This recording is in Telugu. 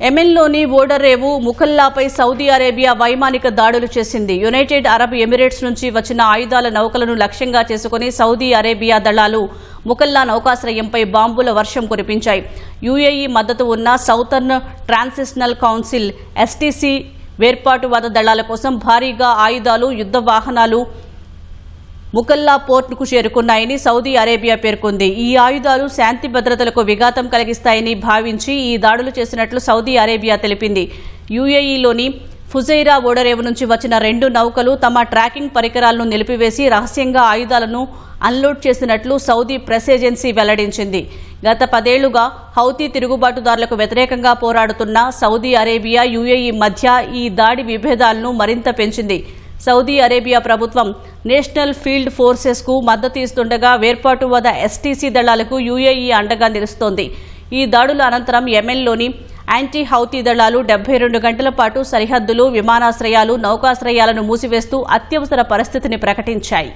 యెమెన్లోని ఓడరేవు ముకల్లాపై సౌదీ అరేబియా వైమానిక దాడులు చేసింది. యునైటెడ్ అరబ్ ఎమిరేట్స్ నుంచి వచ్చిన ఆయుధాల నౌకలను లక్ష్యంగా చేసుకుని సౌదీ అరేబియా దళాలు ముకల్లా నౌకాశ్రయంపై బాంబుల వర్షం కురిపించాయి. యుఏఈ మద్దతు ఉన్న సౌతర్న్ ట్రాన్సిషనల్ కౌన్సిల్ ఎస్టీసీ వేర్పాటువాద దళాల కోసం భారీగా ఆయుధాలు, యుద్ధ వాహనాలు ముకల్లా పోర్టుకు చేరుకున్నాయని సౌదీ అరేబియా పేర్కొంది. ఈ ఆయుధాలు శాంతి భద్రతలకు విఘాతం కలిగిస్తాయని భావించి ఈ దాడులు చేసినట్లు సౌదీ అరేబియా తెలిపింది. యుఏఈలోని ఫుజైరా ఓడరేవు నుంచి వచ్చిన 2 నౌకలు తమ ట్రాకింగ్ పరికరాలను నిలిపివేసి రహస్యంగా ఆయుధాలను అన్లోడ్ చేసినట్లు సౌదీ ప్రెస్ ఏజెన్సీ వెల్లడించింది. గత 10 ఏళ్లుగా హౌతీ తిరుగుబాటుదారులకు వ్యతిరేకంగా పోరాడుతున్న సౌదీ అరేబియా, యుఏఈ మధ్య ఈ దాడి విభేదాలను మరింత పెంచింది. సౌదీ అరేబియా ప్రభుత్వం నేషనల్ ఫీల్డ్ ఫోర్సెస్ కు మద్దతు ఇస్తుండగా వేర్పాటువాద ఎస్టీసీ దళాలకు యుఏఈ అండగా నిలుస్తోంది. ఈ దాడుల అనంతరం యెమెన్లోని యాంటీ హౌతీ దళాలు 72 గంటల పాటు సరిహద్దులు, విమానాశ్రయాలు, నౌకాశ్రయాలను మూసివేస్తూ అత్యవసర పరిస్థితిని ప్రకటించాయి.